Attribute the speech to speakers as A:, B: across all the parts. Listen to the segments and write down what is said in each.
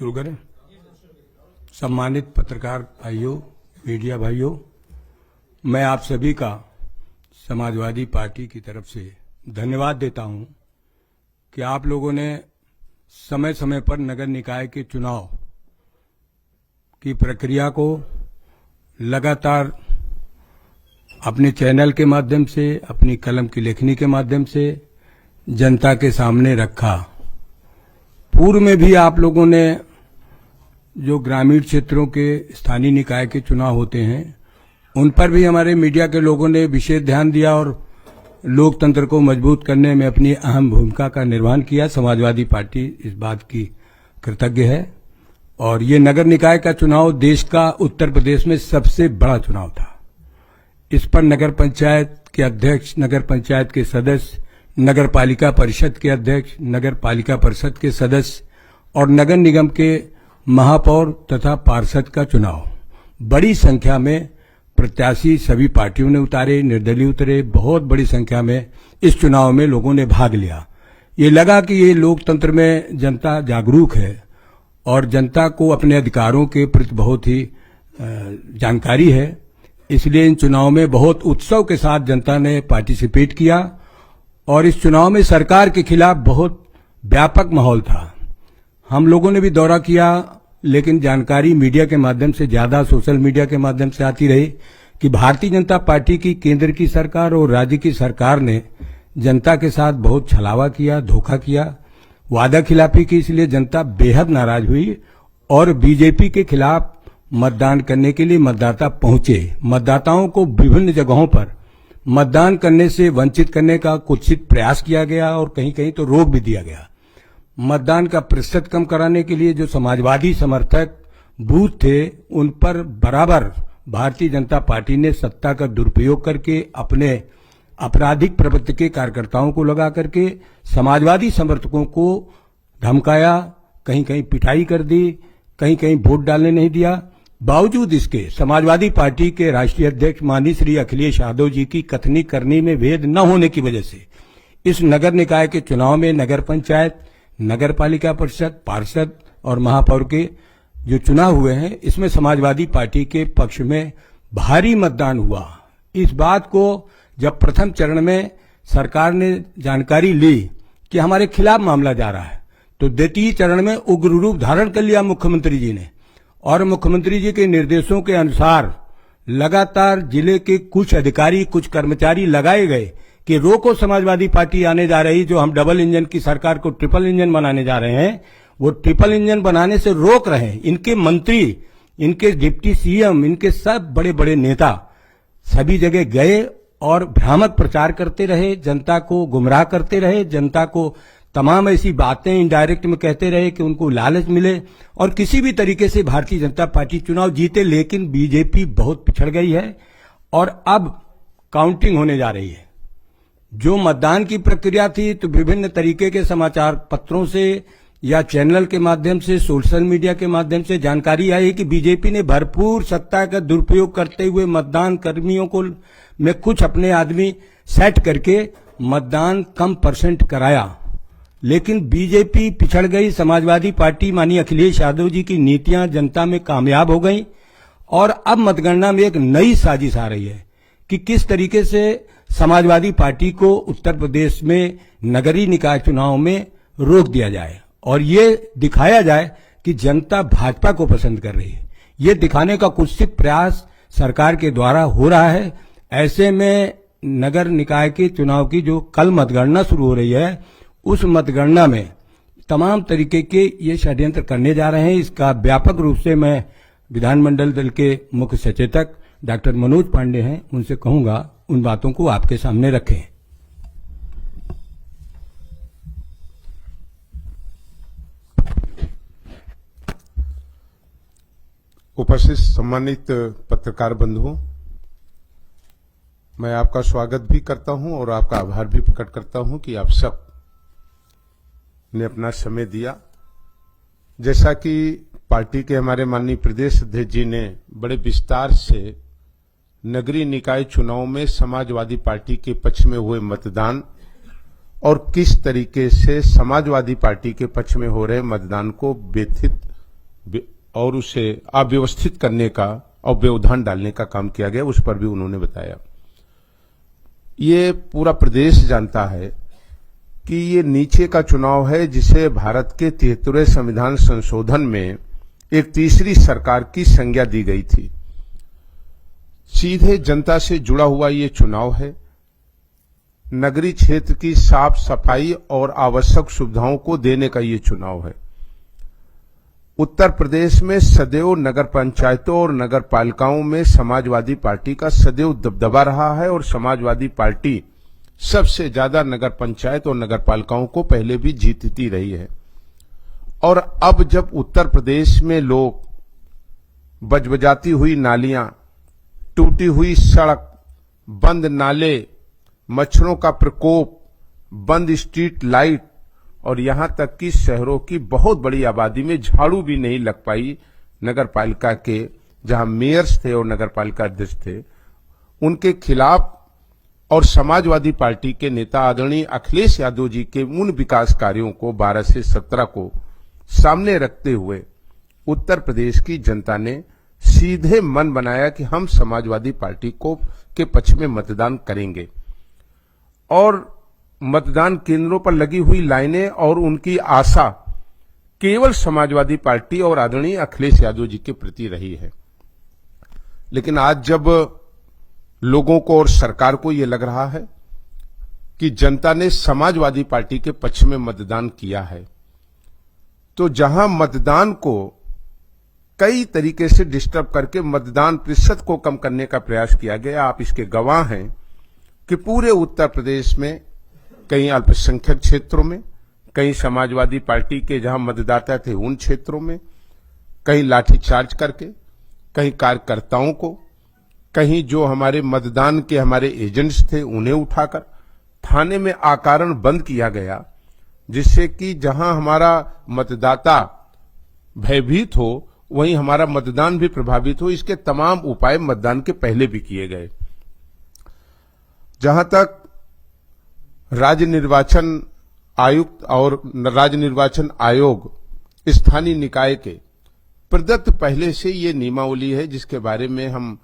A: शुरू करें। सम्मानित पत्रकार भाइयों, मीडिया भाइयों, मैं आप सभी का समाजवादी पार्टी की तरफ से धन्यवाद देता हूं कि आप लोगों ने समय समय पर नगर निकाय के चुनाव की प्रक्रिया को लगातार अपने चैनल के माध्यम से, अपनी कलम की लेखनी के माध्यम से जनता के सामने रखा। पूर्व में भी आप लोगों ने जो ग्रामीण क्षेत्रों के स्थानीय निकाय के चुनाव होते हैं उन पर भी हमारे मीडिया के लोगों ने विशेष ध्यान दिया और लोकतंत्र को मजबूत करने में अपनी अहम भूमिका का निर्वहन किया। समाजवादी पार्टी इस बात की कृतज्ञ है। और ये नगर निकाय का चुनाव देश का उत्तर प्रदेश में सबसे बड़ा चुनाव था। इस पर नगर पंचायत के अध्यक्ष, नगर पंचायत के सदस्य, नगर पालिका परिषद के अध्यक्ष, नगर पालिका परिषद के सदस्य और नगर निगम के महापौर तथा पार्षद का चुनाव बड़ी संख्या में प्रत्याशी सभी पार्टियों ने उतारे, निर्दलीय उतरे। बहुत बड़ी संख्या में इस चुनाव में लोगों ने भाग लिया। ये लगा कि ये लोकतंत्र में जनता जागरूक है और जनता को अपने अधिकारों के प्रति बहुत ही जानकारी है। इसलिए इन चुनाव में बहुत उत्सव के साथ जनता ने पार्टिसिपेट किया और इस चुनाव में सरकार के खिलाफ बहुत व्यापक माहौल था। हम लोगों ने भी दौरा किया, लेकिन जानकारी मीडिया के माध्यम से ज्यादा सोशल मीडिया के माध्यम से आती रही कि भारतीय जनता पार्टी की केंद्र की सरकार और राज्य की सरकार ने जनता के साथ बहुत छलावा किया, धोखा किया, वादा खिलाफी की। इसलिए जनता बेहद नाराज हुई और बीजेपी के खिलाफ मतदान करने के लिए मतदाता पहुंचे। मतदाताओं को विभिन्न जगहों पर मतदान करने से वंचित करने का कुत्सित प्रयास किया गया और कहीं कहीं तो रोक भी दिया गया। मतदान का प्रतिशत कम कराने के लिए जो समाजवादी समर्थक बूथ थे उन पर बराबर भारतीय जनता पार्टी ने सत्ता का दुरुपयोग करके अपने आपराधिक प्रवृत्ति के कार्यकर्ताओं को लगा करके समाजवादी समर्थकों को धमकाया, कहीं कहीं पिटाई कर दी, कहीं कहीं वोट डालने नहीं दिया। बावजूद इसके समाजवादी पार्टी के राष्ट्रीय अध्यक्ष माननीय श्री अखिलेश यादव जी की कथनी करनी में भेद न होने की वजह से इस नगर निकाय के चुनाव में नगर पंचायत, नगर पालिका परिषद, पार्षद और महापौर के जो चुनाव हुए हैं इसमें समाजवादी पार्टी के पक्ष में भारी मतदान हुआ। इस बात को जब प्रथम चरण में सरकार ने जानकारी ली कि हमारे खिलाफ मामला जा रहा है तो द्वितीय चरण में उग्र रूप धारण कर लिया मुख्यमंत्री जी ने और मुख्यमंत्री जी के निर्देशों के अनुसार लगातार जिले के कुछ अधिकारी, कुछ कर्मचारी लगाए गए कि रोको समाजवादी पार्टी आने जा रही, जो हम डबल इंजन की सरकार को ट्रिपल इंजन बनाने जा रहे हैं वो ट्रिपल इंजन बनाने से रोक रहे हैं। इनके मंत्री, इनके डिप्टी सीएम, इनके सब बड़े बड़े नेता सभी जगह गए और भ्रामक प्रचार करते रहे, जनता को गुमराह करते रहे, जनता को तमाम ऐसी बातें इनडायरेक्ट में कहते रहे कि उनको लालच मिले और किसी भी तरीके से भारतीय जनता पार्टी चुनाव जीते। लेकिन बीजेपी बहुत पिछड़ गई है और अब काउंटिंग होने जा रही है। जो मतदान की प्रक्रिया थी तो विभिन्न तरीके के समाचार पत्रों से या चैनल के माध्यम से, सोशल मीडिया के माध्यम से जानकारी आई कि बीजेपी ने भरपूर सत्ता का दुरुपयोग करते हुए मतदान कर्मियों को में कुछ अपने आदमी सेट करके मतदान कम परसेंट कराया। लेकिन बीजेपी पिछड़ गई। समाजवादी पार्टी माननीय अखिलेश यादव जी की नीतियां जनता में कामयाब हो गई और अब मतगणना में एक नई साजिश आ रही है कि किस तरीके से समाजवादी पार्टी को उत्तर प्रदेश में नगरीय निकाय चुनाव में रोक दिया जाए और ये दिखाया जाए कि जनता भाजपा को पसंद कर रही है। ये दिखाने का कुत्सित प्रयास सरकार के द्वारा हो रहा है। ऐसे में नगर निकाय के चुनाव की जो कल मतगणना शुरू हो रही है उस मतगणना में तमाम तरीके के ये षड्यंत्र करने जा रहे हैं। इसका व्यापक रूप से मैं विधानमंडल दल के मुख्य सचेतक डॉक्टर मनोज पांडे हैं, उनसे कहूंगा उन बातों को आपके सामने रखें।
B: उपस्थित सम्मानित पत्रकार बंधुओं, मैं आपका स्वागत भी करता हूं और आपका आभार भी प्रकट करता हूं कि आप सब ने अपना समय दिया। जैसा कि पार्टी के हमारे माननीय प्रदेश अध्यक्ष जी ने बड़े विस्तार से नगरीय निकाय चुनाव में समाजवादी पार्टी के पक्ष में हुए मतदान और किस तरीके से समाजवादी पार्टी के पक्ष में हो रहे मतदान को व्यथित और उसे अव्यवस्थित करने का और व्यवधान डालने का काम किया गया, उस पर भी उन्होंने बताया। ये पूरा प्रदेश जानता है कि ये नीचे का चुनाव है, जिसे भारत के 73वें संविधान संशोधन में एक तीसरी सरकार की संज्ञा दी गई थी। सीधे जनता से जुड़ा हुआ ये चुनाव है। नगरीय क्षेत्र की साफ सफाई और आवश्यक सुविधाओं को देने का ये चुनाव है। उत्तर प्रदेश में सदैव नगर पंचायतों और नगर पालिकाओं में समाजवादी पार्टी का सदैव दबदबा रहा है और समाजवादी पार्टी सबसे ज्यादा नगर पंचायत और नगर पालिकाओं को पहले भी जीतती रही है। और अब जब उत्तर प्रदेश में लोग बजबजाती हुई नालियां, टूटी हुई सड़क, बंद नाले, मच्छरों का प्रकोप, बंद स्ट्रीट लाइट और यहां तक कि शहरों की बहुत बड़ी आबादी में झाड़ू भी नहीं लग पाई, नगर पालिका के जहां मेयर्स थे और नगर पालिका अध्यक्ष थे, उनके खिलाफ और समाजवादी पार्टी के नेता आदरणीय अखिलेश यादव जी के उन विकास कार्यों को 12 से 17 को सामने रखते हुए उत्तर प्रदेश की जनता ने सीधे मन बनाया कि हम समाजवादी पार्टी को के पक्ष में मतदान करेंगे। और मतदान केंद्रों पर लगी हुई लाइनें और उनकी आशा केवल समाजवादी पार्टी और आदरणीय अखिलेश यादव जी के प्रति रही है। लेकिन आज जब लोगों को और सरकार को यह लग रहा है कि जनता ने समाजवादी पार्टी के पक्ष में मतदान किया है, तो जहां मतदान को कई तरीके से डिस्टर्ब करके मतदान प्रतिशत को कम करने का प्रयास किया गया, आप इसके गवाह हैं कि पूरे उत्तर प्रदेश में कई अल्पसंख्यक क्षेत्रों में, कई समाजवादी पार्टी के जहां मतदाता थे उन क्षेत्रों में, कहीं लाठीचार्ज करके, कहीं कार्यकर्ताओं को, कहीं जो हमारे मतदान के हमारे एजेंट्स थे उन्हें उठाकर थाने में अकारण बंद किया गया, जिससे कि जहां हमारा मतदाता भयभीत हो वहीं हमारा मतदान भी प्रभावित हो। इसके तमाम उपाय मतदान के पहले भी किए गए। जहां तक राज्य निर्वाचन आयुक्त और राज्य निर्वाचन आयोग स्थानीय निकाय के प्रदत्त पहले से ये नियमावली है, जिसके बारे में हम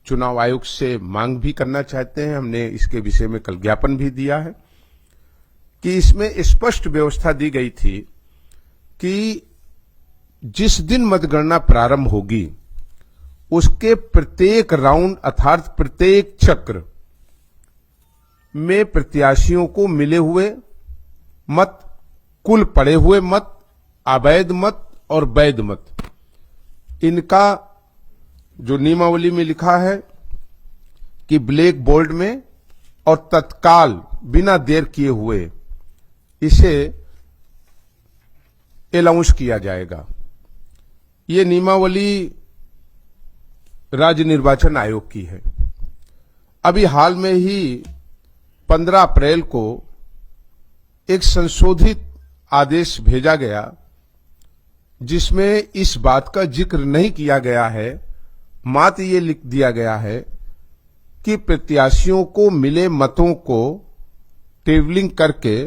B: चुनाव आयोग से मांग भी करना चाहते हैं। हमने इसके विषय में कल ज्ञापन भी दिया है कि इसमें स्पष्ट व्यवस्था दी गई थी कि जिस दिन मतगणना प्रारंभ होगी उसके प्रत्येक राउंड अर्थात प्रत्येक चक्र में प्रत्याशियों को मिले हुए मत, कुल पड़े हुए मत, अवैध मत और वैध मत, इनका जो नियमावली में लिखा है कि ब्लैक बोर्ड में और तत्काल बिना देर किए हुए इसे अलाउंस किया जाएगा। ये नियमावली राज्य निर्वाचन आयोग की है। अभी हाल में ही 15 अप्रैल को एक संशोधित आदेश भेजा गया, जिसमें इस बात का जिक्र नहीं किया गया है, मात्र ये लिख दिया गया है कि प्रत्याशियों को मिले मतों को टेबलिंग करके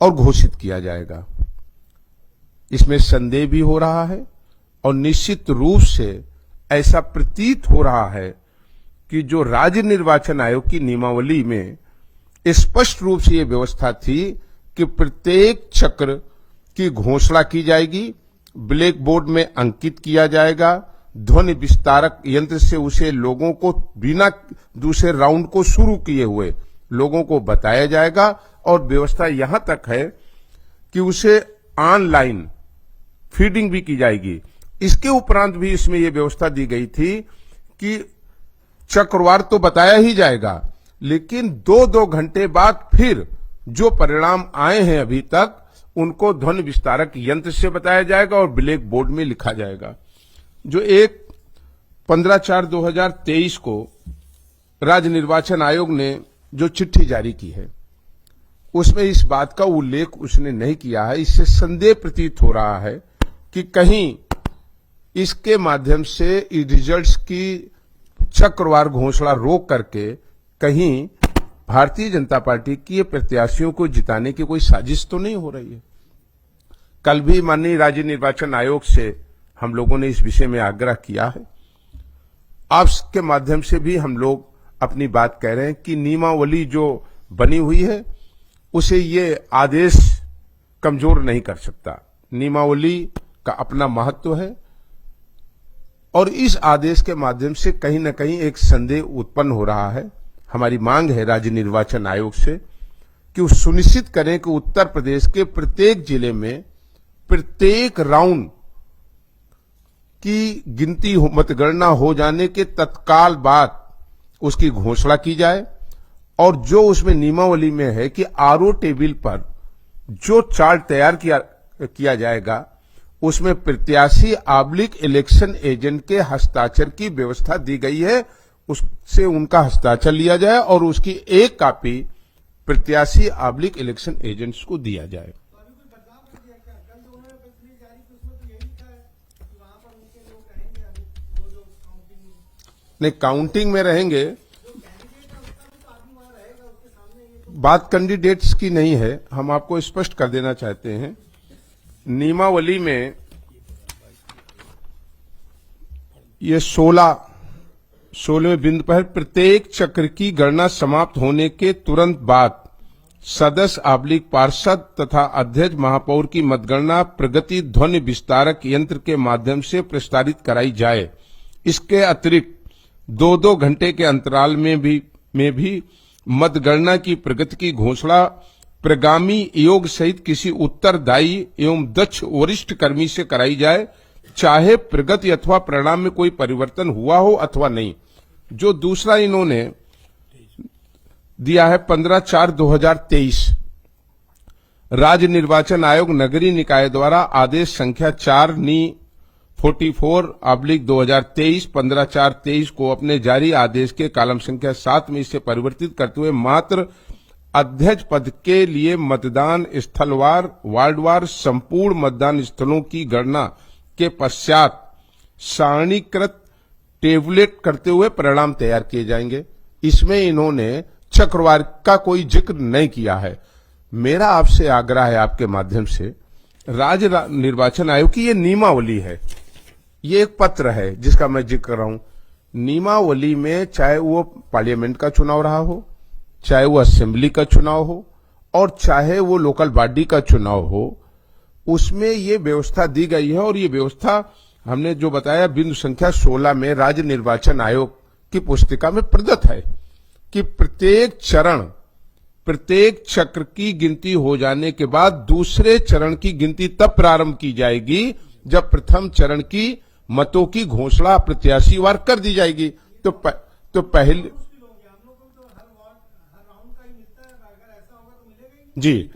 B: और घोषित किया जाएगा। इसमें संदेह भी हो रहा है और निश्चित रूप से ऐसा प्रतीत हो रहा है कि जो राज्य निर्वाचन आयोग की नियमावली में स्पष्ट रूप से यह व्यवस्था थी कि प्रत्येक चक्र की घोषणा की जाएगी, ब्लैक बोर्ड में अंकित किया जाएगा, ध्वनि विस्तारक यंत्र से उसे लोगों को बिना दूसरे राउंड को शुरू किए हुए लोगों को बताया जाएगा और व्यवस्था यहां तक है कि उसे ऑनलाइन फीडिंग भी की जाएगी। इसके उपरांत भी इसमें यह व्यवस्था दी गई थी कि चक्रवार तो बताया ही जाएगा, लेकिन 2-2 घंटे बाद फिर जो परिणाम आए हैं अभी तक उनको ध्वनि विस्तारक यंत्र से बताया जाएगा और ब्लैक बोर्ड में लिखा जाएगा। जो 15/4/2023 को राज्य निर्वाचन आयोग ने जो चिट्ठी जारी की है उसमें इस बात का उल्लेख उसने नहीं किया है। इससे संदेह प्रतीत हो रहा है कि कहीं इसके माध्यम से रिजल्ट्स की चक्रवार घोषणा रोक करके कहीं भारतीय जनता पार्टी की प्रत्याशियों को जिताने की कोई साजिश तो नहीं हो रही है। कल भी माननीय राज्य निर्वाचन आयोग से हम लोगों ने इस विषय में आग्रह किया है। आपके माध्यम से भी हम लोग अपनी बात कह रहे हैं कि नियमावली जो बनी हुई है उसे ये आदेश कमजोर नहीं कर सकता। नियमावली का अपना महत्व है और इस आदेश के माध्यम से कहीं न कहीं एक संदेह उत्पन्न हो रहा है। हमारी मांग है राज्य निर्वाचन आयोग से कि वो सुनिश्चित करें कि उत्तर प्रदेश के प्रत्येक जिले में प्रत्येक राउंड की गिनती मतगणना हो जाने के तत्काल बाद उसकी घोषणा की जाए और जो उसमें नियमावली में है कि आरओ टेबल पर जो चार्ट तैयार किया जाएगा उसमें प्रत्याशी आब्लिक इलेक्शन एजेंट के हस्ताक्षर की व्यवस्था दी गई है, उससे उनका हस्ताक्षर लिया जाए और उसकी एक कॉपी प्रत्याशी आब्लिक इलेक्शन एजेंट्स को दिया जाए। नहीं, काउंटिंग में रहेंगे, बात कैंडिडेट्स की नहीं है। हम आपको स्पष्ट कर देना चाहते हैं, नियमावली में ये 16वें बिंदु पर प्रत्येक चक्र की गणना समाप्त होने के तुरंत बाद सदस्य आब्लिक पार्षद तथा अध्यक्ष महापौर की मतगणना प्रगति ध्वनि विस्तारक यंत्र के माध्यम से प्रसारित कराई जाए। इसके अतिरिक्त 2-2 घंटे के अंतराल में भी मतगणना की प्रगति की घोषणा प्रगामी योग सहित किसी उत्तरदायी एवं दक्ष वरिष्ठ कर्मी से कराई जाए, चाहे प्रगति अथवा परिणाम में कोई परिवर्तन हुआ हो अथवा नहीं। जो दूसरा इन्होंने दिया है 15/4/2023, राज्य निर्वाचन आयोग नगरीय निकाय द्वारा आदेश संख्या 4/44/2023 15/4/23 को अपने जारी आदेश के कॉलम संख्या 7 में इसे परिवर्तित करते हुए मात्र अध्यक्ष पद के लिए मतदान स्थलवार वार्डवार संपूर्ण मतदान स्थलों की गणना के पश्चात सारणीकृत टेबलेट करते हुए परिणाम तैयार किए जाएंगे। इसमें इन्होंने चक्रवार का कोई जिक्र नहीं किया है। मेरा आपसे आग्रह है आपके माध्यम से, राज्य निर्वाचन आयोग की ये नियमावली है, ये एक पत्र है जिसका मैं जिक्र कर रहा हूं। नियमावली में चाहे वो पार्लियामेंट का चुनाव रहा हो, चाहे वो असेंबली का चुनाव हो और चाहे वो लोकल बॉडी का चुनाव हो, उसमें ये व्यवस्था दी गई है। और ये व्यवस्था हमने जो बताया बिंदु संख्या 16 में राज्य निर्वाचन आयोग की पुस्तिका में प्रदत्त है कि प्रत्येक चक्र की गिनती हो जाने के बाद दूसरे चरण की गिनती तब प्रारंभ की जाएगी जब प्रथम चरण की मतों की घोषणा प्रत्याशीवार कर दी जाएगी। तो पहले जी,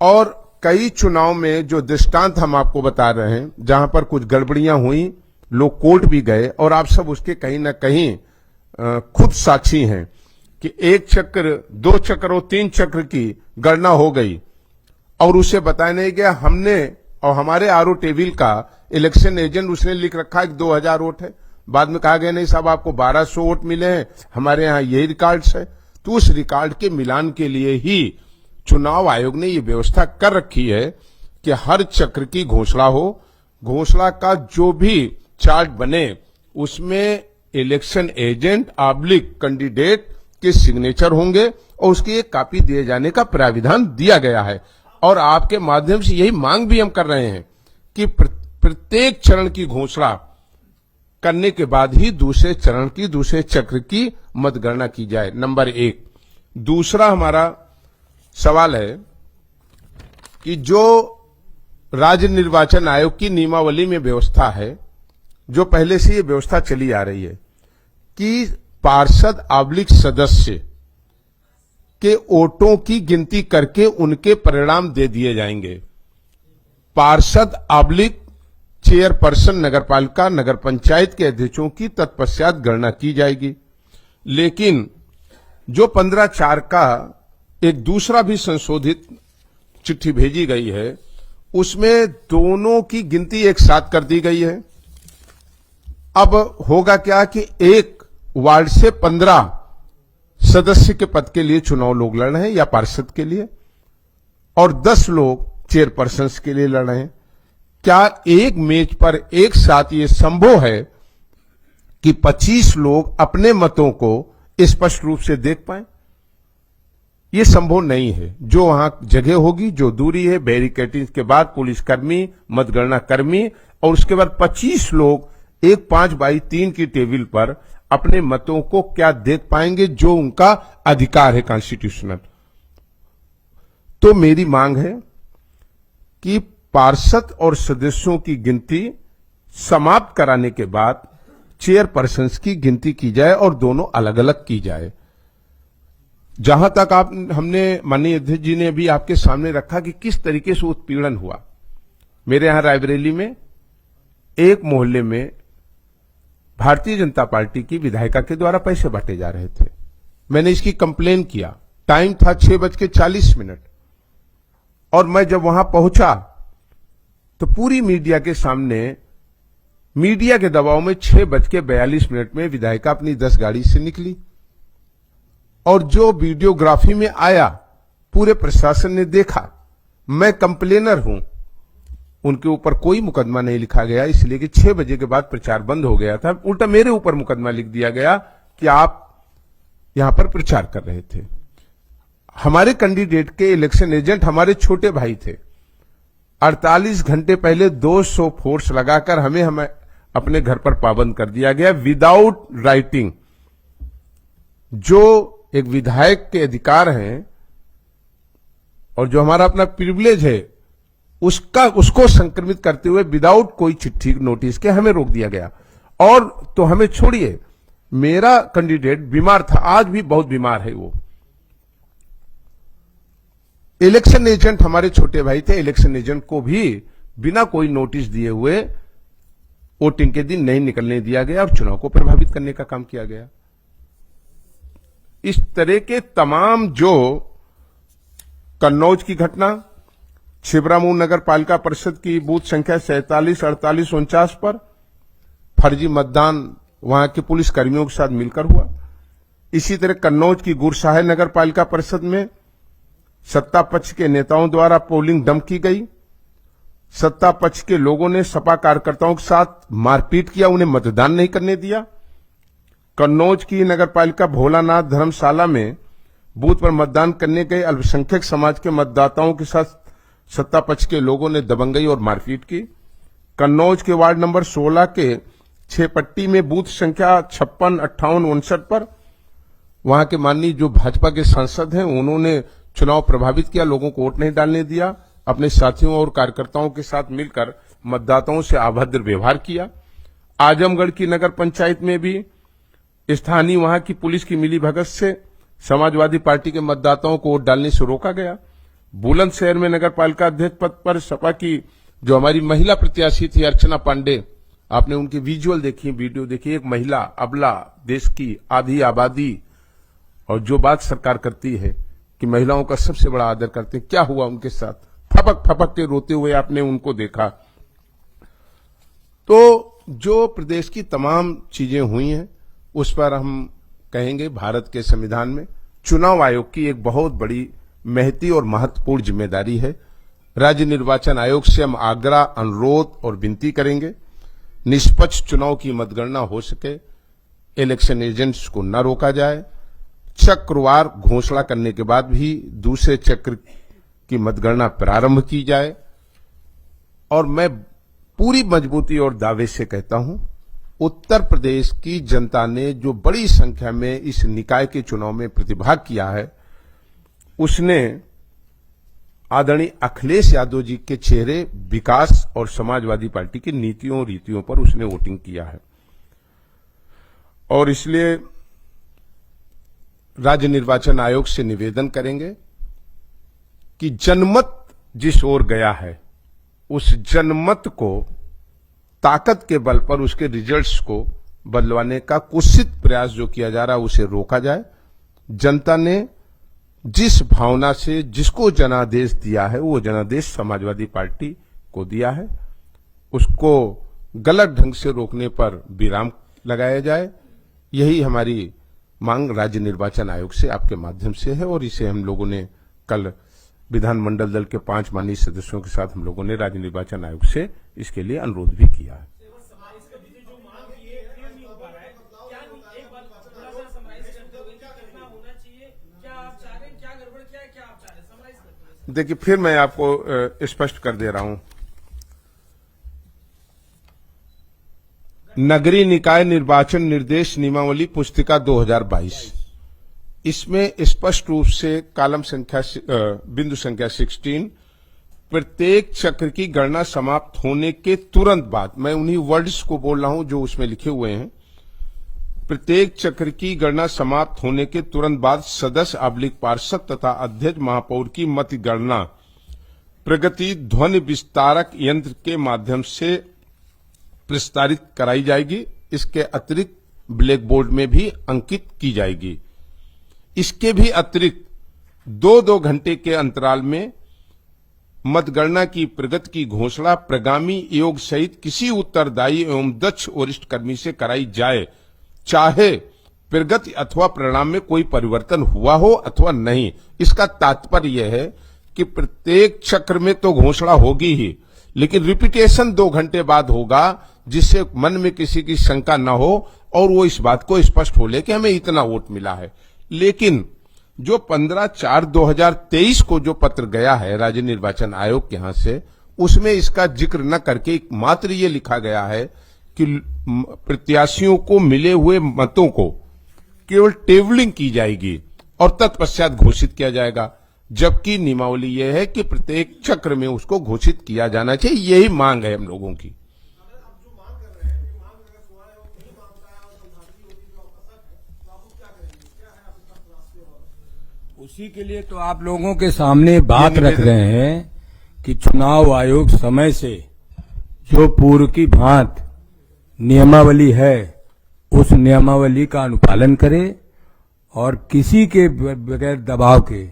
B: और कई चुनाव में जो दृष्टांत हम आपको बता रहे हैं जहां पर कुछ गड़बड़ियां हुई, लोग कोर्ट भी गए और आप सब उसके कहीं ना कहीं खुद साक्षी हैं कि 1 चक्र 2 चक्र और 3 चक्र की गणना हो गई और उसे बताया नहीं गया। हमने और हमारे आरओ टेबल का इलेक्शन एजेंट उसने लिख रखा है कि 2000 वोट है, बाद में कहा गया नहीं साहब आपको 1200 वोट मिले हैं, हमारे यहाँ यही रिकॉर्ड्स है। तो उस रिकॉर्ड के मिलान के लिए ही चुनाव आयोग ने ये व्यवस्था कर रखी है कि हर चक्र की घोषणा हो, घोषणा का जो भी चार्ट बने उसमें इलेक्शन एजेंट आब्लिक कैंडिडेट के सिग्नेचर होंगे और उसकी एक कॉपी दिए जाने का प्राविधान दिया गया है। और आपके माध्यम से यही मांग भी हम कर रहे हैं कि प्रत्येक चरण की घोषणा करने के बाद ही दूसरे चरण की दूसरे चक्र की मतगणना की जाए। नंबर 1। दूसरा हमारा सवाल है कि जो राज्य निर्वाचन आयोग की नियमावली में व्यवस्था है, जो पहले से ये व्यवस्था चली आ रही है कि पार्षद आब्लिक सदस्य के वोटों की गिनती करके उनके परिणाम दे दिए जाएंगे। पार्षद आब्लिक चेयरपर्सन नगरपालिका नगर पंचायत के अध्यक्षों की तत्पश्चात गणना की जाएगी। लेकिन जो 15/4 का एक दूसरा भी संशोधित चिट्ठी भेजी गई है, उसमें दोनों की गिनती एक साथ कर दी गई है। अब होगा क्या कि एक वार्ड से 15 सदस्य के पद के लिए चुनाव लोग लड़ रहे हैं या पार्षद के लिए, और 10 लोग चेयरपर्सन के लिए लड़ रहे हैं। क्या एक मेज पर एक साथ ये संभव है कि 25 लोग अपने मतों को स्पष्ट रूप से देख पाए? ये संभव नहीं है। जो वहां जगह होगी, जो दूरी है, बैरिकेडिंग के बाद पुलिसकर्मी, मतगणना कर्मी और उसके बाद 25 लोग एक 5x3 की टेबल पर अपने मतों को क्या देख पाएंगे, जो उनका अधिकार है कॉन्स्टिट्यूशनल। तो मेरी मांग है कि पार्षद और सदस्यों की गिनती समाप्त कराने के बाद चेयरपर्सन की गिनती की जाए और दोनों अलग अलग की जाए। जहां तक हमने माननीय अध्यक्ष जी ने भी आपके सामने रखा कि किस तरीके से उत्पीड़न हुआ। मेरे यहां रायबरेली में एक मोहल्ले में भारतीय जनता पार्टी की विधायिका के द्वारा पैसे बांटे जा रहे थे। मैंने इसकी कंप्लेन किया। टाइम था 6:40 और मैं जब वहां पहुंचा तो पूरी मीडिया के सामने, मीडिया के दबाव में 6:42 में विधायिका अपनी 10 गाड़ी से निकली और जो वीडियोग्राफी में आया पूरे प्रशासन ने देखा। मैं कंप्लेनर हूं, उनके ऊपर कोई मुकदमा नहीं लिखा गया, इसलिए कि 6 बजे के बाद प्रचार बंद हो गया था। उल्टा मेरे ऊपर मुकदमा लिख दिया गया कि आप यहां पर प्रचार कर रहे थे। हमारे कैंडिडेट के इलेक्शन एजेंट हमारे छोटे भाई थे। 48 घंटे पहले 200 फोर्स लगाकर हमें अपने घर पर पाबंद कर दिया गया विदाउट राइटिंग। जो एक विधायक के अधिकार हैं और जो हमारा अपना प्रिविलेज है, उसको संक्रमित करते हुए विदाउट कोई चिट्ठी नोटिस के हमें रोक दिया गया। और तो हमें छोड़िए, मेरा कैंडिडेट बीमार था, आज भी बहुत बीमार है वो। इलेक्शन एजेंट हमारे छोटे भाई थे, इलेक्शन एजेंट को भी बिना कोई नोटिस दिए हुए वोटिंग के दिन नहीं निकलने दिया गया और चुनाव को प्रभावित करने का काम किया गया। इस तरह के तमाम, जो कन्नौज की घटना, छिबरामऊ नगर पालिका परिषद की बूथ संख्या 47, 48, 49 पर फर्जी मतदान वहां के पुलिस कर्मियों के साथ मिलकर हुआ। इसी तरह कन्नौज की गुरसाहे नगर पालिका परिषद में सत्ता पक्ष के नेताओं द्वारा पोलिंग डंप की गई। सत्ता पक्ष के लोगों ने सपा कार्यकर्ताओं के साथ मारपीट किया, उन्हें मतदान नहीं करने दिया। कन्नौज की नगरपालिका भोलानाथ धर्मशाला में बूथ पर मतदान करने गए अल्पसंख्यक समाज के मतदाताओं के साथ सत्ता पक्ष के लोगों ने दबंगई और मारपीट की। कन्नौज के वार्ड नंबर 16 के 6 पट्टी में बूथ संख्या 56, 58, 59 पर वहां के माननीय जो भाजपा के सांसद हैं, उन्होंने चुनाव प्रभावित किया, लोगों को वोट नहीं डालने दिया, अपने साथियों और कार्यकर्ताओं के साथ मिलकर मतदाताओं से अभद्र व्यवहार किया। आजमगढ़ की नगर पंचायत में भी स्थानीय वहां की पुलिस की मिलीभगत से समाजवादी पार्टी के मतदाताओं को वोट डालने से रोका गया। बुलंदशहर में नगर पालिका अध्यक्ष पद पर सपा की जो हमारी महिला प्रत्याशी थी अर्चना पांडे, आपने उनकी विजुअल देखी, वीडियो देखी। एक महिला अबला, देश की आधी आबादी, और जो बात सरकार करती है कि महिलाओं का सबसे बड़ा आदर करते हैं, क्या हुआ उनके साथ? फपक फपक के रोते हुए आपने उनको देखा। तो जो प्रदेश की तमाम चीजें हुई हैं उस पर हम कहेंगे भारत के संविधान में चुनाव आयोग की एक बहुत बड़ी महती और महत्वपूर्ण जिम्मेदारी है। राज्य निर्वाचन आयोग से हम आग्रह, अनुरोध और विनती करेंगे, निष्पक्ष चुनाव की मतगणना हो सके, इलेक्शन एजेंट्स को न रोका जाए, चक्रवार घोषणा करने के बाद भी दूसरे चक्र की मतगणना प्रारंभ की जाए। और मैं पूरी मजबूती और दावे से कहता हूं, उत्तर प्रदेश की जनता ने जो बड़ी संख्या में इस निकाय के चुनाव में प्रतिभाग किया है, उसने आदरणीय अखिलेश यादव जी के चेहरे, विकास और समाजवादी पार्टी की नीतियों और रीतियों पर उसने वोटिंग किया है। और इसलिए राज्य निर्वाचन आयोग से निवेदन करेंगे कि जनमत जिस ओर गया है, उस जनमत को ताकत के बल पर उसके रिजल्ट्स को बदलवाने का कुत्सित प्रयास जो किया जा रहा है उसे रोका जाए। जनता ने जिस भावना से जिसको जनादेश दिया है, वो जनादेश समाजवादी पार्टी को दिया है, उसको गलत ढंग से रोकने पर विराम लगाया जाए। यही हमारी मांग राज्य निर्वाचन आयोग से आपके माध्यम से है और इसे हम लोगों ने कल विधानमंडल दल के 5 माननीय सदस्यों के साथ हम लोगों ने राज्य निर्वाचन आयोग से इसके लिए अनुरोध भी किया है। देखिए, फिर मैं आपको स्पष्ट कर दे रहा हूं। नगरीय निकाय निर्वाचन निर्देश नियमावली पुस्तिका 2022, इसमें स्पष्ट रूप से कॉलम संख्या बिंदु संख्या 16, प्रत्येक चक्र की गणना समाप्त होने के तुरंत बाद, मैं उन्हीं वर्ड्स को बोल रहा हूं जो उसमें लिखे हुए हैं, प्रत्येक चक्र की गणना समाप्त होने के तुरंत बाद सदस्य पार्षद तथा अध्यक्ष महापौर की मत गणना प्रगति ध्वनि विस्तारक यंत्र के माध्यम से प्रसारित कराई जाएगी। इसके अतिरिक्त ब्लैक बोर्ड में भी अंकित की जाएगी। इसके भी अतिरिक्त 2-2 घंटे के अंतराल में मतगणना की प्रगति की घोषणा प्रगामी योग सहित किसी उत्तरदायी एवं दक्ष वरिष्ठ कर्मी से कराई जाए, चाहे प्रगति अथवा परिणाम में कोई परिवर्तन हुआ हो अथवा नहीं। इसका तात्पर्य यह है कि प्रत्येक चक्र में तो घोषणा होगी ही, लेकिन रिपीटेशन 2 घंटे बाद होगा, जिससे मन में किसी की शंका न हो और वो इस बात को स्पष्ट हो ले कि हमें इतना वोट मिला है। लेकिन जो 15/4/2023 को जो पत्र गया है राज्य निर्वाचन आयोग के यहां से, उसमें इसका जिक्र न करके मात्र ये लिखा गया है कि प्रत्याशियों को मिले हुए मतों को केवल टेबलिंग की जाएगी और तत्पश्चात घोषित किया जाएगा, जबकि नियमावली यह है कि प्रत्येक चक्र में उसको घोषित किया जाना चाहिए। यही मांग है हम लोगों की।
A: उसी के लिए तो आप लोगों के सामने बात रख रहे हैं कि चुनाव आयोग समय से जो पूर्व की भांति नियमावली है उस नियमावली का अनुपालन करे और किसी के बगैर दबाव के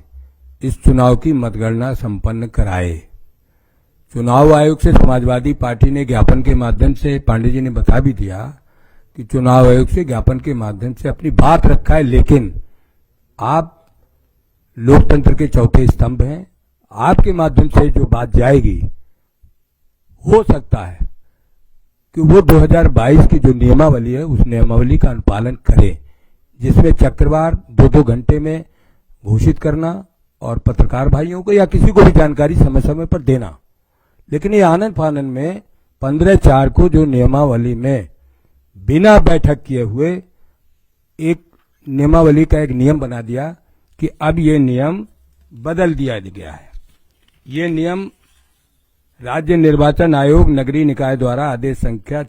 A: इस चुनाव की मतगणना संपन्न कराए। चुनाव आयोग से समाजवादी पार्टी ने ज्ञापन के माध्यम से, पांडे जी ने बता भी दिया कि चुनाव आयोग से ज्ञापन के माध्यम से अपनी बात रखा है, लेकिन आप लोकतंत्र के चौथे स्तंभ हैं। आपके माध्यम से जो बात जाएगी, हो सकता है कि वो 2022 की जो नियमावली है उस नियमावली का अनुपालन करें, जिसमें चक्रवार 2-2 घंटे में घोषित करना और पत्रकार भाइयों को या किसी को भी जानकारी समय समय पर देना। लेकिन ये आनन फानन में 15/4 को जो नियमावली में बिना बैठक किए हुए एक नियमावली का एक नियम बना दिया कि अब ये नियम बदल दिया गया है। ये नियम राज्य निर्वाचन आयोग नगरीय निकाय द्वारा आदेश संख्या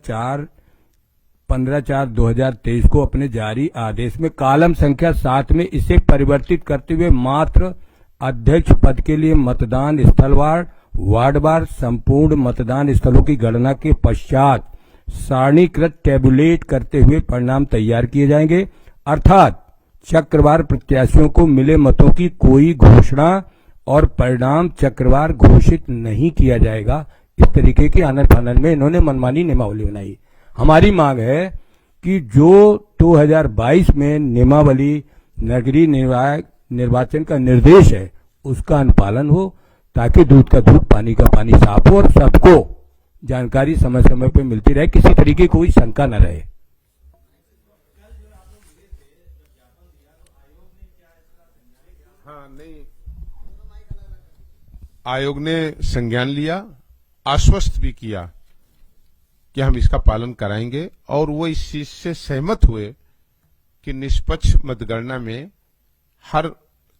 A: 15/4/2023 को अपने जारी आदेश में कॉलम संख्या 7 में इसे परिवर्तित करते हुए मात्र अध्यक्ष पद के लिए मतदान स्थलवार वार्डवार संपूर्ण मतदान स्थलों की गणना के पश्चात सारणीकृत टेबुलेट करते हुए परिणाम तैयार किए जाएंगे, अर्थात चक्रवार प्रत्याशियों को मिले मतों की कोई घोषणा और परिणाम चक्रवार घोषित नहीं किया जाएगा। इस तरीके की आनन फानन में इन्होंने मनमानी नियमावली बनाई। हमारी मांग है कि जो 2022 में नियमावली नगरीय निर्वाचन का निर्देश है उसका अनुपालन हो, ताकि दूध का दूध पानी का पानी साफ हो और सबको जानकारी समय समय पर मिलती रहे, किसी तरीके की कोई शंका न रहे।
B: हाँ, नहीं, आयोग ने संज्ञान लिया, आश्वस्त भी किया कि हम इसका पालन कराएंगे और वो इस चीज से सहमत हुए कि निष्पक्ष मतगणना में हर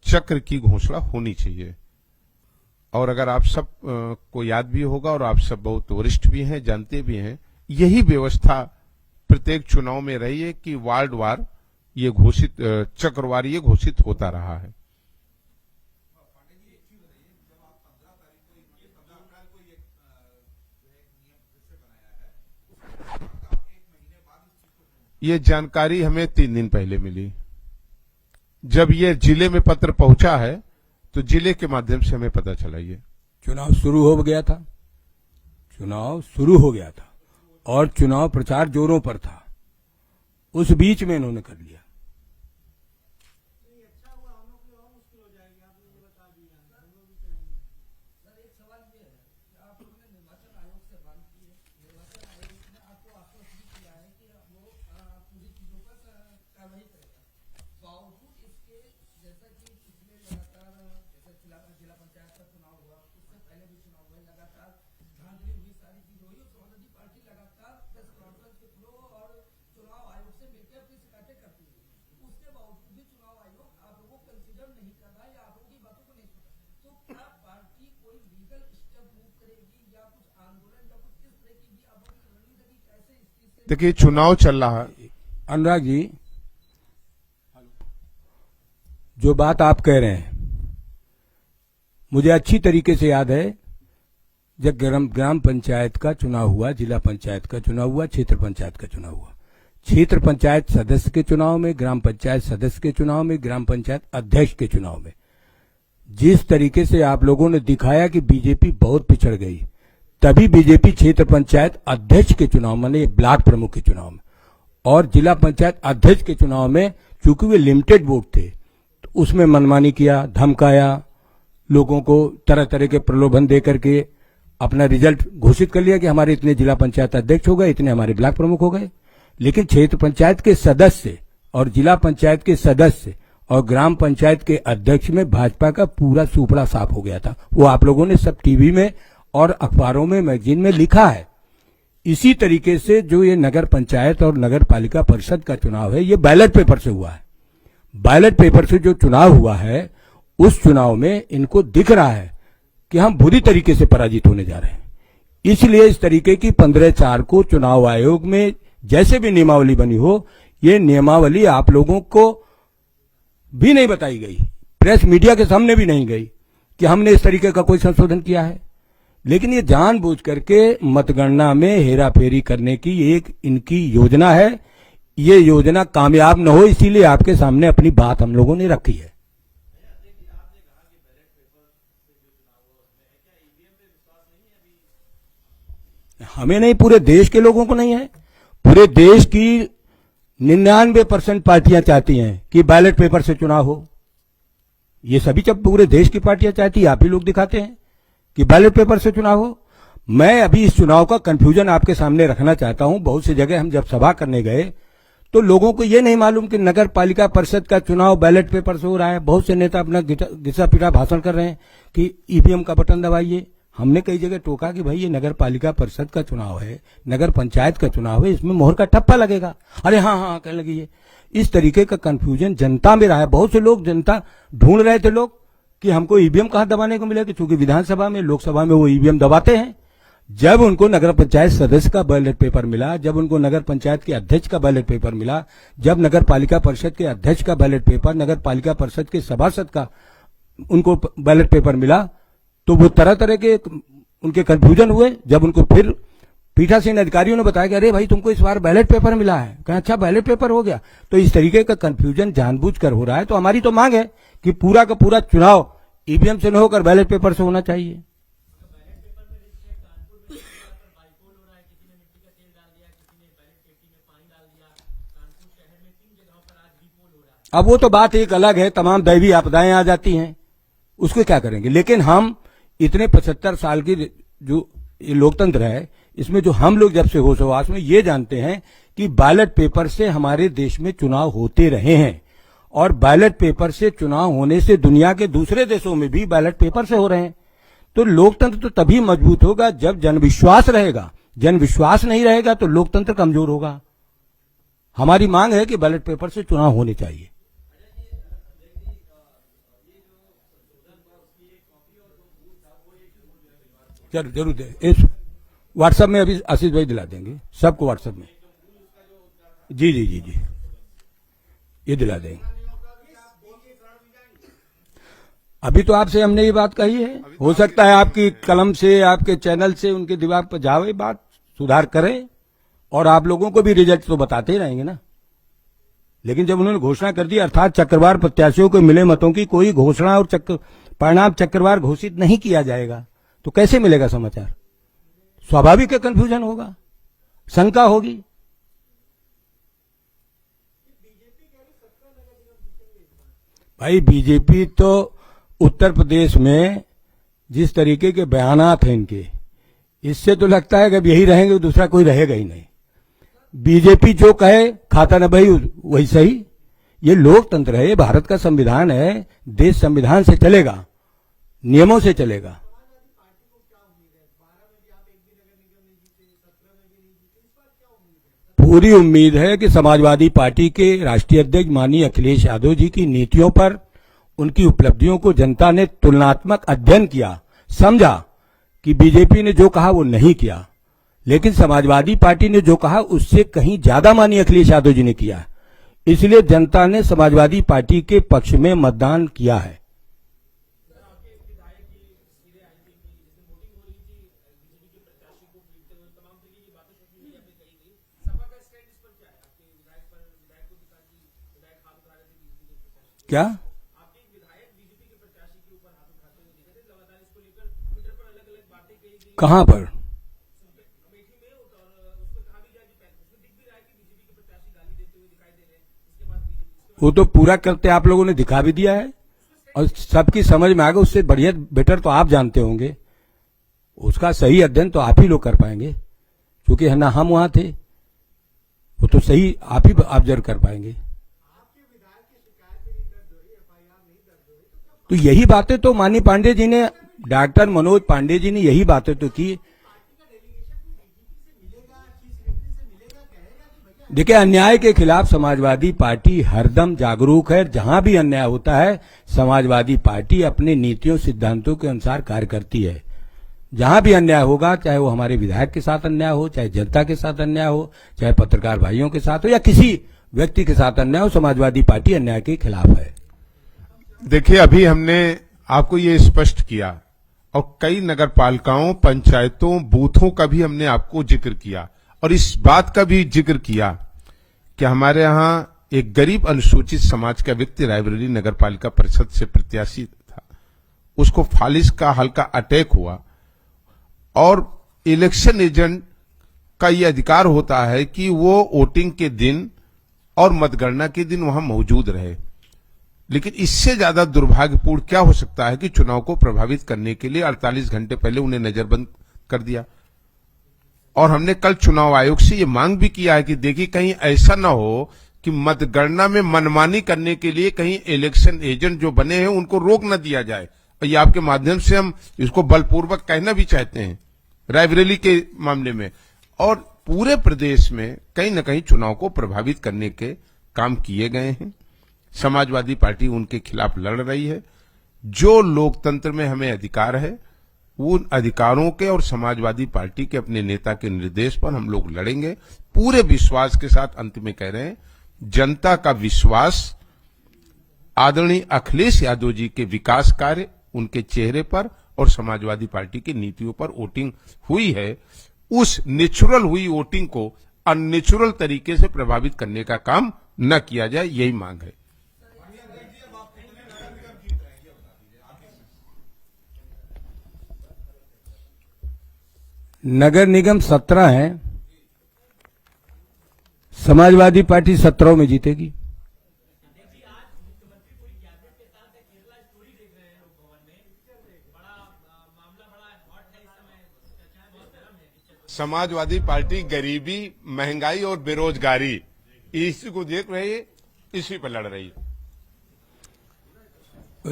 B: चक्र की घोषणा होनी चाहिए। और अगर आप सब को याद भी होगा और आप सब बहुत वरिष्ठ भी हैं, जानते भी हैं, यही व्यवस्था प्रत्येक चुनाव में रही है कि वार्डवार ये घोषित, चक्रवार ये घोषित होता रहा है। ये जानकारी हमें 3 दिन पहले मिली। जब ये जिले में पत्र पहुंचा है तो जिले के माध्यम से हमें पता चला। ये
A: चुनाव शुरू हो गया था और चुनाव प्रचार जोरों पर था, उस बीच में इन्होंने कर लिया।
C: सवाल ये है कि आप लोगों ने निर्वाचन आयोग से बात की है। निर्वाचन आयोग ने आपको आश्वस्त भी किया है कि वो पूरी चीजों पर कार्रवाई करेगा। बावजूद इसके, जैसा कि पिछले लगातार जैसे जिला पंचायत का चुनाव हुआ, उससे पहले भी चुनाव हुए, लगातार धांधली हुई, सारी चीज हुई और समाजवादी पार्टी लगातार प्रेस कॉन्फ्रेंस के थ्रू और चुनाव आयोग से मिलकर अपनी शिकायतें करती है। उसके बावजूद भी चुनाव आयोग आप लोगों को कंसिडर नहीं कर रहा या आप लोगों की बातों को नहीं सुन रहा, तो क्या पार्टी कोई लीगल स्टेप मूव करेगी या कुछ आंदोलन या कुछ इस तरह की भी आप लोगों की रणनीति कैसे इस चीज से?
B: देखिए, चुनाव चल रहा है।
A: अनुराग जी, जो बात आप कह रहे हैं मुझे अच्छी तरीके से याद है। जब ग्राम पंचायत का चुनाव हुआ, जिला पंचायत का चुनाव हुआ, क्षेत्र पंचायत का चुनाव हुआ, क्षेत्र पंचायत सदस्य के चुनाव में, ग्राम पंचायत सदस्य के चुनाव में, ग्राम पंचायत अध्यक्ष के चुनाव में जिस तरीके से आप लोगों ने दिखाया कि बीजेपी बहुत पिछड़ गई, तभी बीजेपी क्षेत्र पंचायत अध्यक्ष के चुनाव माने ब्लॉक प्रमुख के चुनाव में और जिला पंचायत अध्यक्ष के चुनाव में, चूंकि वे लिमिटेड वोट थे, तो उसमें मनमानी किया, धमकाया, लोगों को तरह तरह के प्रलोभन दे करके अपना रिजल्ट घोषित कर लिया कि हमारे इतने जिला पंचायत अध्यक्ष हो गए, इतने हमारे ब्लॉक प्रमुख हो गए। लेकिन क्षेत्र पंचायत के सदस्य और जिला पंचायत के सदस्य और ग्राम पंचायत के अध्यक्ष में भाजपा का पूरा सुपड़ा साफ हो गया था। वो आप लोगों ने सब टीवी में और अखबारों में, मैगजीन में लिखा है। इसी तरीके से जो ये नगर पंचायत और नगर पालिका परिषद का चुनाव है, ये बैलेट पेपर से हुआ है। बैलेट पेपर से जो चुनाव हुआ है, उस चुनाव में इनको दिख रहा है कि हम बुरी तरीके से पराजित होने जा रहे हैं। इसलिए इस तरीके की 15/4 को चुनाव आयोग में जैसे भी नियमावली बनी हो, ये नियमावली आप लोगों को भी नहीं बताई गई, प्रेस मीडिया के सामने भी नहीं गई कि हमने इस तरीके का कोई संशोधन किया है। लेकिन ये जानबूझ करके मतगणना में हेराफेरी करने की एक इनकी योजना है। ये योजना कामयाब न हो, इसीलिए आपके सामने अपनी बात हम लोगों ने रखी है। हमें नहीं, पूरे देश के लोगों को नहीं है। पूरे देश की 99% पार्टियां चाहती हैं कि बैलेट पेपर से चुनाव हो। ये सभी, जब पूरे देश की पार्टियां चाहती है, आप ही लोग दिखाते हैं कि बैलेट पेपर से चुनाव हो। मैं अभी इस चुनाव का कंफ्यूजन आपके सामने रखना चाहता हूं। बहुत सी जगह हम जब सभा करने गए तो लोगों को यह नहीं मालूम कि नगर पालिका परिषद का चुनाव बैलेट पेपर से हो रहा है। बहुत से नेता अपना घिसा पिटा भाषण कर रहे हैं कि ईवीएम का बटन दबाइए। हमने कई जगह टोका कि भाई ये नगर पालिका परिषद का चुनाव है, नगर पंचायत का चुनाव है, इसमें मोहर का ठप्पा लगेगा। अरे हाँ हाँ कहने लगी है। इस तरीके का कंफ्यूजन जनता में रहा है। बहुत से लोग, जनता ढूंढ रहे थे लोग कि हमको ईवीएम कहां दबाने को मिलेगा, क्योंकि विधानसभा में, लोकसभा में वो ईवीएम दबाते हैं। जब उनको नगर पंचायत सदस्य का बैलेट पेपर मिला, जब उनको नगर पंचायत के अध्यक्ष का बैलेट पेपर मिला, जब नगर पालिका परिषद के अध्यक्ष का बैलेट पेपर, नगर पालिका परिषद के सभासद का उनको बैलेट पेपर मिला, तो वो तरह तरह के उनके कंफ्यूजन हुए। जब उनको फिर पीठासीन अधिकारियों ने बताया कि अरे भाई तुमको इस बार बैलेट पेपर मिला है, कहा अच्छा बैलेट पेपर हो गया। तो इस तरीके का कंफ्यूजन जानबूझकर हो रहा है। तो हमारी तो मांग है कि पूरा का पूरा चुनाव ईवीएम से न होकर बैलेट पेपर से होना चाहिए। अब वो तो बात एक अलग है, तमाम दैवी आपदाएं आ जाती हैं, उसको क्या करेंगे। लेकिन हम इतने 75 साल की जो ये लोकतंत्र है, इसमें जो हम लोग जब से होश हवास में ये जानते हैं कि बैलेट पेपर से हमारे देश में चुनाव होते रहे हैं और बैलेट पेपर से चुनाव होने से दुनिया के दूसरे देशों में भी बैलेट पेपर से हो रहे हैं। तो लोकतंत्र तो तभी मजबूत होगा जब जनविश्वास रहेगा। जनविश्वास नहीं रहेगा तो लोकतंत्र कमजोर होगा। हमारी मांग है कि बैलेट पेपर से चुनाव होने चाहिए। जरूर जरूर दे, इस व्हाट्सएप में अभी आशीष भाई दिला देंगे सबको, व्हाट्सएप में। जी जी जी जी, ये दिला देंगे। अभी तो आपसे हमने ये बात कही है, हो सकता है आपकी कलम से, आपके चैनल से उनके दिमाग पर जावे बात, सुधार करें, और आप लोगों को भी रिजल्ट तो बताते ही रहेंगे ना। लेकिन जब उन्होंने घोषणा कर दी, अर्थात चक्रवार प्रत्याशियों को मिले मतों की कोई घोषणा और परिणाम चक्रवार घोषित नहीं किया जाएगा, तो कैसे मिलेगा समाचार? स्वाभाविक है कंफ्यूजन होगा, शंका होगी। भाई बीजेपी तो उत्तर प्रदेश में जिस तरीके के बयानात हैं इनके, इससे तो लगता है कि अब यही रहेंगे, दूसरा कोई रहेगा ही नहीं। बीजेपी जो कहे खाता न भाई वही सही। ये लोकतंत्र है, ये भारत का संविधान है, देश संविधान से चलेगा, नियमों से चलेगा। पूरी उम्मीद है कि समाजवादी पार्टी के राष्ट्रीय अध्यक्ष माननीय अखिलेश यादव जी की नीतियों पर, उनकी उपलब्धियों को जनता ने तुलनात्मक अध्ययन किया, समझा कि बीजेपी ने जो कहा वो नहीं किया, लेकिन समाजवादी पार्टी ने जो कहा उससे कहीं ज्यादा माननीय अखिलेश यादव जी ने किया। इसलिए जनता ने समाजवादी पार्टी के पक्ष में मतदान किया है। क्या कहां पर? वो तो पूरा करते आप लोगों ने दिखा भी दिया है और सबकी समझ में आ गया। उससे बढ़िया बेटर तो आप जानते होंगे, उसका सही अध्ययन तो आप ही लोग कर पाएंगे, क्योंकि है ना हम वहां थे। वो तो सही आप ही ऑब्जर्व कर पाएंगे। तो यही बातें तो माननीय पांडे जी ने, डॉक्टर मनोज पांडे जी ने यही बातें तो की। देखिए, अन्याय के खिलाफ समाजवादी पार्टी हरदम जागरूक है। जहां भी अन्याय होता है समाजवादी पार्टी अपने नीतियों सिद्धांतों के अनुसार कार्य करती है। जहां भी अन्याय होगा, चाहे वो हमारे विधायक के साथ अन्याय हो, चाहे जनता के साथ अन्याय हो, चाहे पत्रकार भाइयों के साथ हो, या किसी व्यक्ति के साथ अन्याय हो, समाजवादी पार्टी अन्याय के खिलाफ है।
B: देखिए, अभी हमने आपको ये स्पष्ट किया और कई नगर पालिकाओं, पंचायतों, बूथों का भी हमने आपको जिक्र किया और इस बात का भी जिक्र किया कि हमारे यहां एक गरीब अनुसूचित समाज का व्यक्ति रायबरेली नगर पालिका परिषद से प्रत्याशी था, उसको फालिस का हल्का अटैक हुआ और इलेक्शन एजेंट का यह अधिकार होता है कि वो वोटिंग के दिन और मतगणना के दिन वहां मौजूद रहे। लेकिन इससे ज्यादा दुर्भाग्यपूर्ण क्या हो सकता है कि चुनाव को प्रभावित करने के लिए 48 घंटे पहले उन्हें नजरबंद कर दिया। और हमने कल चुनाव आयोग से ये मांग भी किया है कि देखिए कहीं ऐसा ना हो कि मतगणना में मनमानी करने के लिए कहीं इलेक्शन एजेंट जो बने हैं उनको रोक न दिया जाए। और ये आपके माध्यम से हम इसको बलपूर्वक कहना भी चाहते हैं रायबरेली के मामले में, और पूरे प्रदेश में कहीं न कहीं चुनाव को प्रभावित करने के काम किए गए हैं। समाजवादी पार्टी उनके खिलाफ लड़ रही है। जो लोकतंत्र में हमें अधिकार है, उन अधिकारों के और समाजवादी पार्टी के अपने नेता के निर्देश पर हम लोग लड़ेंगे पूरे विश्वास के साथ। अंत में कह रहे हैं, जनता का विश्वास आदरणीय अखिलेश यादव जी के विकास कार्य, उनके चेहरे पर और समाजवादी पार्टी की नीतियों पर वोटिंग हुई है। उस नेचुरल हुई वोटिंग को अननेचुरल तरीके से प्रभावित करने का काम न किया जाए, यही मांग है।
A: नगर निगम 17 हैं, समाजवादी पार्टी 17 में जीतेगी।
B: समाजवादी पार्टी गरीबी, महंगाई और बेरोजगारी इसी को देख रही है, इसी पर लड़ रही है।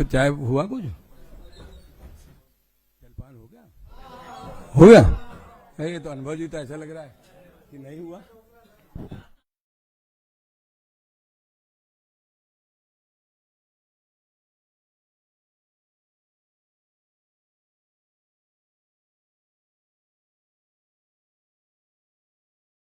A: चाहे हुआ कुछ जलपान हो गया। ये तो अनुभव जी तो ऐसा लग रहा है कि नहीं हुआ।